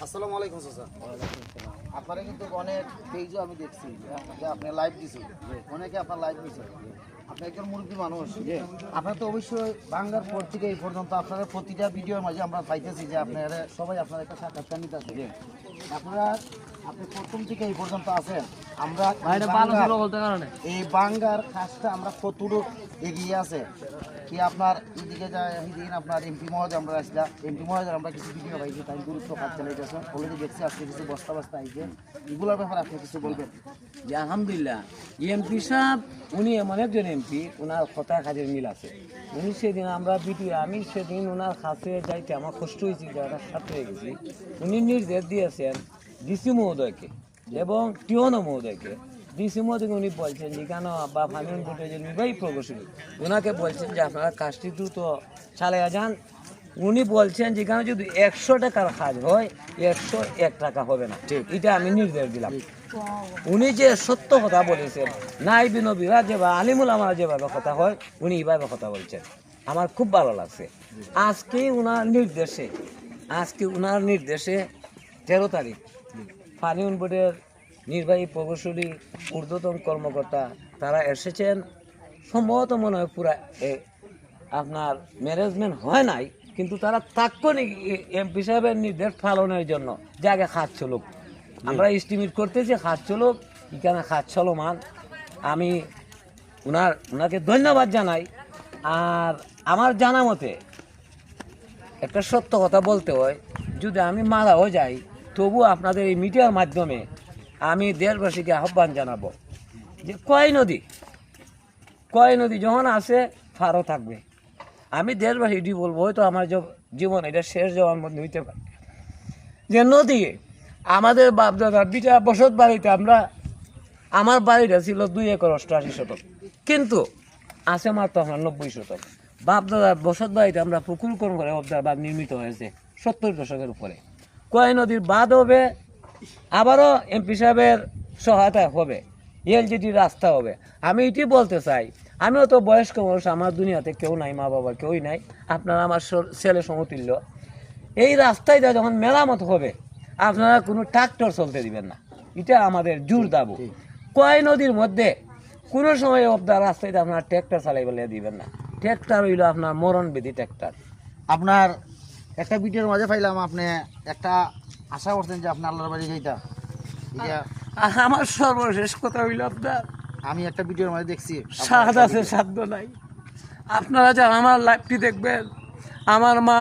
আসসালামু আলাইকুম চাচা। আপনারা কিন্তু অনেক পেজও আমি দেখছি যে আপনি লাইভ দিচ্ছেন, অনেকে আপনার লাইভ দিচ্ছেন। আপনি একজন মুরব্বী মানুষ, আপনার তো অবশ্যই বাংলার পর থেকে এই পর্যন্ত আপনারা প্রতিটা ভিডিওর মাঝে আমরা পাইতেছি যে আপনারা সবাই আপনার একটা সাক্ষাৎকার নিতে আছে। আপনারা আপনি প্রথম থেকে এই পর্যন্ত আছেন। আমরা এই বাঙ্গার কাজটা আমরা কতটুকু এগিয়ে আছে কি আপনার এদিকে যায় এদিকে আপনার এমপি মহোদয় আমরা আসলাম, এমপি মহোদয় আমরা কিছু ভিডিও পাইছি, তাই গুরুত্ব কাজ চালাইতেছে অলরেডি দেখছি আজকে কিছু বস্তা বস্তা আইছে, এগুলোর ব্যাপারে আপনি কিছু বলবেন? যে আলহামদুলিল্লাহ এমপি সাহেব উনি এমন একজন এমপি, ওনার কথা কাজের মিল আছে। উনি সেদিন আমরা আমি সেদিন ওনার কাছে যাইতে আমার কষ্ট হয়েছে, যারা ছাত্র হয়ে গেছি। উনি নির্দেশ দিয়েছেন ডিসি মহোদয়কে এবং টিওনো মহোদয়কে। ডিসি মহোদয়কে উনি বলছেন যে কেন বা ফার্মিং বোর্ডের যে নির্বাহী প্রকৌশলী ওনাকে বলছেন যে আপনারা কাজটি দ্রুত চালিয়ে যান। উনি বলছেন যেখানে যদি 100 টাকার কাজ হয় 101 টাকা হবে না, এটা আমি নির্দেশ দিলাম। উনি যে সত্য কথা বলেছেন, নাইবি নবীরা যেভাবে আলিমুল আমার যেভাবে কথা হয় উনি এইভাবে কথা বলছেন, আমার খুব ভালো লাগছে। আজকে উনার নির্দেশে 13 তারিখ ফার্মিং বোর্ডের নির্বাহী প্রকৌশলী ঊর্ধ্বতন কর্মকর্তা তারা এসেছেন। সম্ভবত মনে হয় পুরা আপনার ম্যানেজমেন্ট হয় নাই, কিন্তু তারা তাৎক্ষণিক এমপি সাহেবের নির্দেশ পালনের জন্য যে আগে খাত চলুক, আমরা এস্টিমেট করতেছি খাত চলুক, এখানে খাত চলমান। আমি ওনাকে ধন্যবাদ জানাই। আর আমার জানা মতে একটা সত্য কথা বলতে হয়, যদি আমি মারাও যাই তবু আপনাদের এই মিডিয়ার মাধ্যমে আমি দেশবাসীকে আহ্বান জানাবো যে কয় নদী যখন আসে ফারও থাকবে। আমি দেশবাসী এটি বলবো, হয়তো আমার জীবন এটা শেষ যাওয়ার মধ্যে হইতে পারে, যে নদী আমাদের বাপদাদার বিটা বসত বাড়িতে আমার বাড়িটা ছিল 2 একর 88 শতক, কিন্তু আছে মাত্র আপনার 90 শতক। বাপদাদার বসত বাড়িতে আমরা পুকুর কোন করে বাঁধ নির্মিত হয়েছে 70 দশকের উপরে। কয় নদীর বাঁধ হবে, আবারও এমপি সাহেবের সহায়তায় হবে, এলজিডি রাস্তা হবে। আমি এটি বলতে চাই, আমিও তো বয়স্ক মানুষ, আমার দুনিয়াতে কেউ নাই, মা বাবা কেউই নাই, আপনারা আমার ছেলে সমতুল্য। এই রাস্তায় যখন মেরামত হবে আপনারা কোনো ট্রাক্টর চলতে দিবেন না, এটা আমাদের জোর দাবি। কয় নদীর মধ্যে কোনো সময় আপনার রাস্তায় আপনার ট্রাক্টর চালাই বলে দিবেন না। ট্রাক্টর হইল আপনার মরণবিধি ট্রাক্টর। আপনার একটা ভিডিওর মাঝে পাইলাম আপনি একটা আশা করছেন যে আপনি আল্লাহর বাড়ি যাইতা। আমার সর্বশেষ কথা হইল আপনার, আমি একটা ভিডিওর মাঝে দেখছি সাধ্য আছে সাধ্য নাই। আপনারা যারা আমার লাইভটি দেখবেন, আমার মা